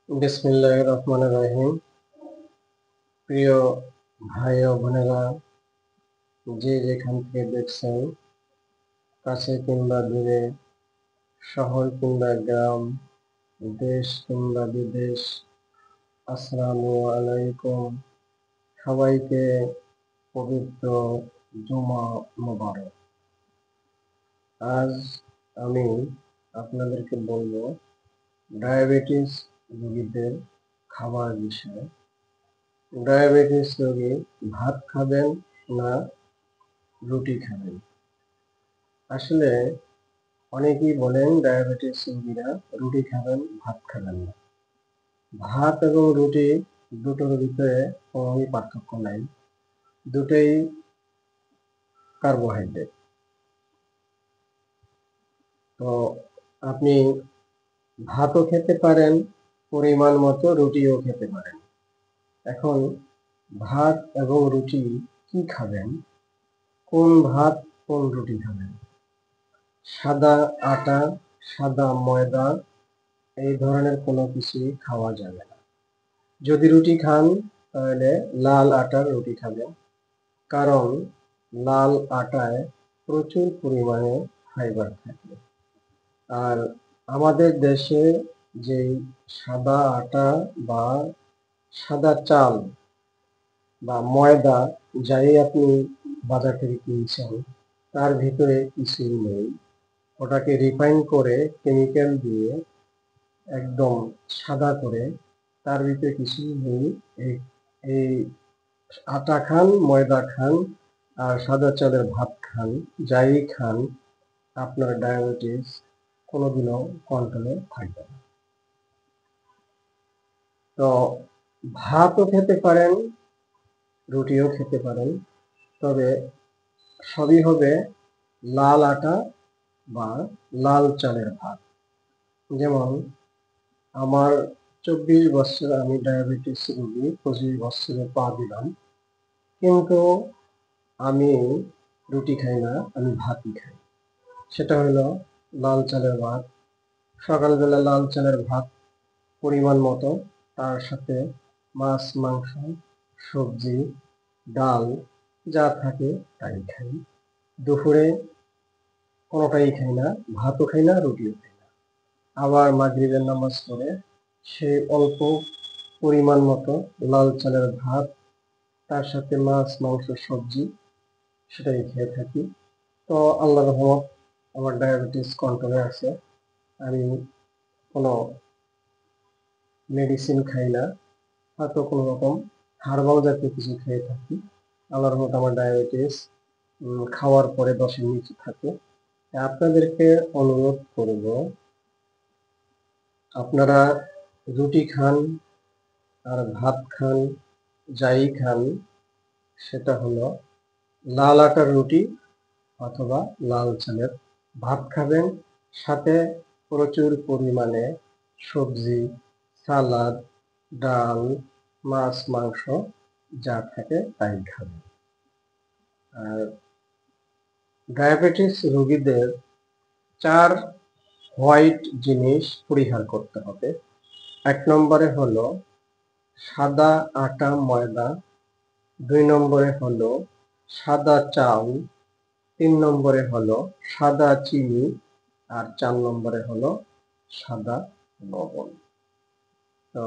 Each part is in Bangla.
বিসমিল্লাহির রহমানির রহিম। প্রিয় ভাই ও বোনেরা, যে যেখান থেকে দেখছেন, কাছে কিংবা দূরে, শহর কিংবা গ্রাম, দেশ কিংবা বিদেশ, আসসালামু আলাইকুম। সবাইকে পবিত্র জুমা মোবারক। আজ আমি আপনাদেরকে বলবো ডায়াবেটিস রোগীদের খাবার বিষয়ে। ডায়াবেটিস রোগী ভাত খাবেন না রুটি খাবেন? আসলে অনেকেই বলেন ডায়াবেটিস রোগীরা রুটি খাবেন, ভাত খাবেন না। ভাত এবং রুটি দুটোর ভিতরে কোনোই পার্থক্য নাই, দুটোই কার্বোহাইড্রেট। তো আপনি ভাতও খেতে পারেন পরিমাণ মতো, রুটিও খেতে পারেন। এখন ভাত এবং রুটি কি খাবেন, কোন ভাত কোন রুটি খাবেন? সাদা আটা, সাদা ময়দা এই ধরনের কোনো কিছুই খাওয়া যাবে না। যদি রুটি খান তাহলে লাল আটার রুটি খাবেন, কারণ লাল আটায় প্রচুর পরিমাণে ফাইবার থাকে। আর আমাদের দেশে যেই সাদা আটা বা সাদা চাল বা ময়দা যাই আপনি বাজার থেকে কিনছেন, তার ভিতরে কিছুই নেই। ওটাকে রিফাইন করে কেমিক্যাল দিয়ে একদম সাদা করে, তার ভিতরে কিছুই নেই। এই আটা খান, ময়দা খান আর সাদা চালের ভাত খান, যাই খান, আপনার ডায়াবেটিস কোনোদিনও কন্ট্রোলে থাকবে না। তো ভাতও খেতে পারেন, রুটিও খেতে পারেন, তবে সবই হবে লাল আটা বা লাল চালের ভাত। যেমন আমার 24 বছর, আমি ডায়াবেটিস রোগী, 25 বছরে পা দিলাম, কিন্তু আমি রুটি খাই না, আমি ভাতই খাই। সেটা হলো লাল চালের ভাত। সকালবেলা লাল চালের ভাত পরিমাণ মতো, তার সাথে মাছ, মাংস, সবজি, ডাল যা থাকে তাই খাই। দুপুরে কোনোটাই খাই না, ভাতও খাই না, রুটিও খাই না। আবার মাগরিবের নামাজ পড়ে সেই অল্প পরিমাণ মতো লাল চালের ভাত, তার সাথে মাছ, মাংস, সবজি, সেটাই খেয়ে থাকি। তো আল্লাহর রহমত, আমার ডায়াবেটিস কন্ট্রোলে আছে। আমি কোনো মেডিসিন খাই না, হয়তো কোনো রকম হার্বাল জাতীয় কিছু খেয়ে থাকি। আল্লাহর রহমত আমার ডায়াবেটিস খাওয়ার পরে 10-এর নিচে থাকে। আপনাদেরকে অনুরোধ করব, আপনারা রুটি খান আর ভাত খান, যাই খান, সেটা হলো লাল আটার রুটি অথবা লাল চালের ভাত খাবেন, সাথে প্রচুর পরিমাণে সবজি, সালাদ, ডাল, মাছ, মাংস যা থাকে তাই খাবেন। আর ডায়াবেটিস রোগীদের 4 হোয়াইট জিনিস পরিহার করতে হবে। 1 নম্বরে হলো সাদা আটা ময়দা, 2 নম্বরে হলো সাদা চাল, 3 নম্বরে হলো সাদা চিনি, আর 4 নম্বরে হলো সাদা লবণ। তো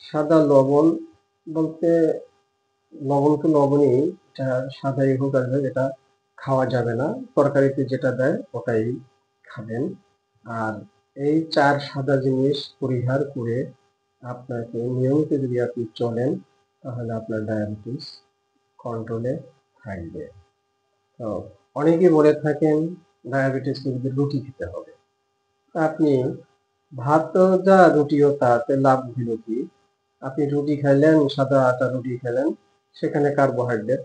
সাদা লবণ বলতে লবণ তো লবণই, এটা সাদাই হোক আর হোক, এটা খাওয়া যাবে না। তরকারিতে যেটা দেয় ওটাই খাবেন। আর এই 4 সাদা জিনিস পরিহার করে আপনাকে নিয়মিত যদি আপনি চলেন, তাহলে আপনার ডায়াবেটিস কন্ট্রোলে থাকবে। তো অনেকে বলে থাকেন ডায়াবেটিস রোগীদের রুটি খেতে হবে। আপনি ভাতও যা রুটিও তাতে লাভ হলো কি? আপনি রুটি খাইলেন, সাদা আটা রুটি খেলেন, সেখানে কার্বোহাইড্রেট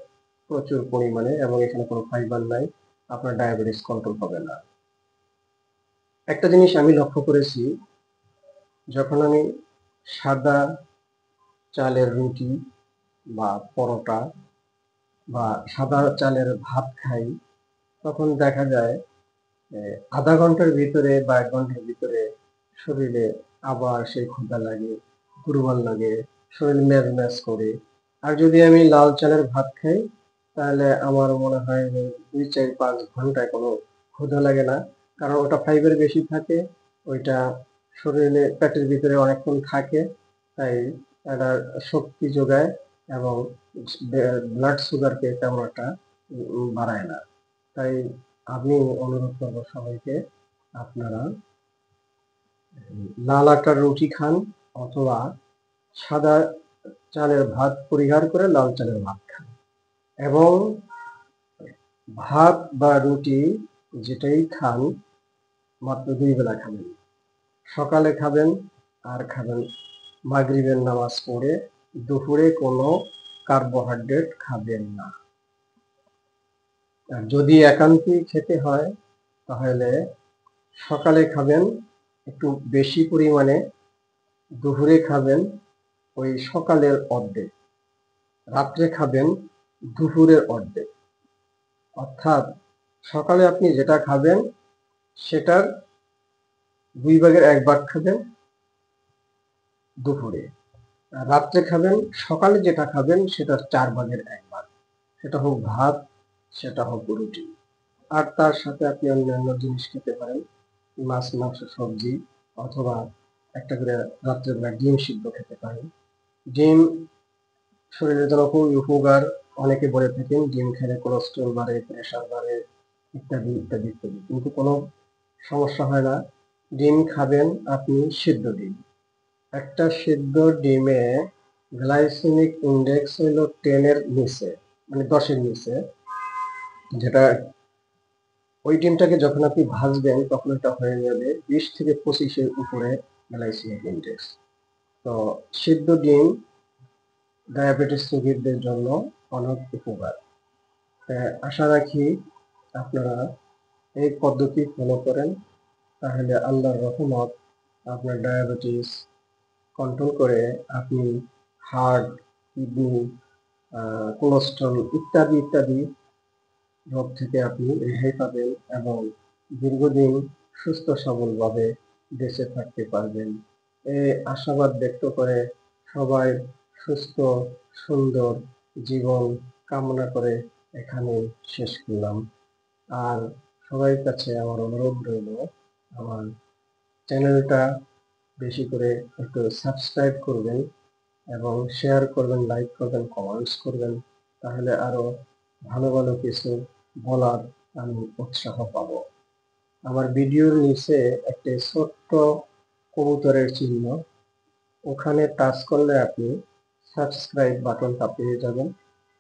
প্রচুর পরিমাণে এবং এখানে কোনো ফাইবার নাই, আপনার ডায়াবেটিস কন্ট্রোল হবে না। একটা জিনিস আমি লক্ষ্য করেছি, যখন আমি সাদা চালের রুটি বা পরোটা বা সাদা চালের ভাত খাই, তখন দেখা যায় আধা ঘন্টার ভিতরে বা 1 ঘন্টার ভিতরে শরীরে আবার সেই ক্ষুধা লাগে, দুর্বল লাগে, শরীর ম্যাজ ম্যাজ করে। আর যদি আমি লাল চালের ভাত খাই তাহলে আমার মনে হয় যে 2, 4, 5 ঘন্টায় কোনো ক্ষুধা লাগে না, কারণ ওটা ফাইবার বেশি থাকে, ওইটা শরীরে পেটের ভিতরে অনেকক্ষণ থাকে, তাই এটা শক্তি যোগায় এবং ব্লাড সুগারকে তেমন একটা বাড়ায় না। তাই আমি অনুরোধ করবো সবাইকে, আপনারা লাল আটার রুটি খান অথবা সাদা চালের ভাত পরিহার করে লাল চালের ভাত খান। এবং ভাত বা রুটি যেটাই খান মাত্র 2 বেলা খাবেন, সকালে খাবেন আর খাবেন মাগরিবের নামাজ পড়ে। দুপুরে কোনো কার্বোহাইড্রেট খাবেন না। আর যদি একান্তই খেতে হয় তাহলে সকালে খাবেন একটু বেশি পরিমাণে, দুপুরে খাবেন ওই সকালের অর্ধেক, রাত্রে খাবেন দুপুরের অর্ধেক। অর্থাৎ সকালে আপনি যেটা খাবেন সেটার 2 ভাগের 1 ভাগ খাবেন দুপুরে, আর রাত্রে খাবেন সকালে যেটা খাবেন সেটার 4 ভাগের 1 ভাগ, সেটা হোক ভাত, সেটা হোক রুটি। আর তার সাথে আপনি অন্যান্য জিনিস খেতে পারেন, মাছ, মাংস, সবজি, অথবা একটা করে রাত্রেবেলা ডিম সিদ্ধ খেতে পারেন। ডিম শরীরের জন্য খুবই উপকার। অনেকে বলে থাকেন ডিম খেলে কোলেস্ট্রল বাড়ে, প্রেশার বাড়ে, ইত্যাদি ইত্যাদি ইত্যাদি, কিন্তু কোনো সমস্যা হয় না। ডিম খাবেন আপনি সিদ্ধ ডিম। একটা সিদ্ধ ডিমে গ্লাইসেমিক ইন্ডেক্স হলো 10-এর নিচে, মানে 10-এর নিচে, যেটা ওই ডিমটাকে যখন আপনি ভাজবেন তখন এটা হয়ে যাবে 20 থেকে 25-এর উপরে গ্লাইসেমিক ইন্ডেক্স। তো সিদ্ধ ডিম ডায়াবেটিস রোগীদের জন্য অনেক উপকার। আশা রাখি আপনারা এই পদ্ধতি ফলো করেন, তাহলে আল্লাহর রহমত আপনার ডায়াবেটিস কন্ট্রোল করে আপনি হার্ট, কিডনি, কোলেস্ট্রল ইত্যাদি ইত্যাদি রোগ থেকে আপনি রেহাই পাবেন এবং দীর্ঘদিন সুস্থ সবলভাবে বেঁচে থাকতে পারবেন। এই আশাবাদ ব্যক্ত করে সবাই সুস্থ সুন্দর জীবন কামনা করে এখানে শেষ করলাম। আর সবার কাছে আমার অনুরোধ রইল, আমার চ্যানেলটা বেশি করে একটু সাবস্ক্রাইব করবেন এবং শেয়ার করবেন, লাইক করবেন, কমেন্টস করবেন, তাহলে আরো ভালো ভালো কিছু বলার আমি উৎসাহ পাব। আমার ভিডিওর নিচে একটি ছোট্ট কবুতরের চিহ্ন, ওখানে টাচ করলে আপনি সাবস্ক্রাইব বাটনটা পেয়ে যাবেন,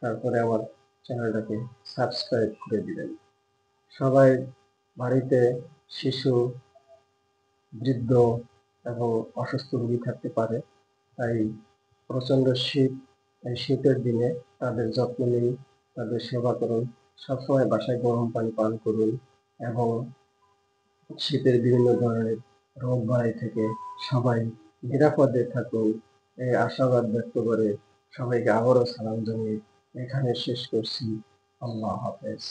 তারপরে আমার চ্যানেলটাকে সাবস্ক্রাইব করে দিবেন। সবাই বাড়িতে শিশু, বৃদ্ধ এবং অসুস্থ রোগী থাকতে পারে, তাই প্রচণ্ড শীত, এই শীতের দিনে তাদের যত্ন নিন, তাদের সেবা করুন, সবসময় বাসায় গরম পানি পান করুন এবং শীতের বিভিন্ন ধরনের রোগ বালাই থেকে সবাই নিরাপদে থাকুন। এই আশাবাদ ব্যক্ত করে সবাইকে আবারও সালাম জানিয়ে এখানে শেষ করছি। আল্লাহ হাফেজ।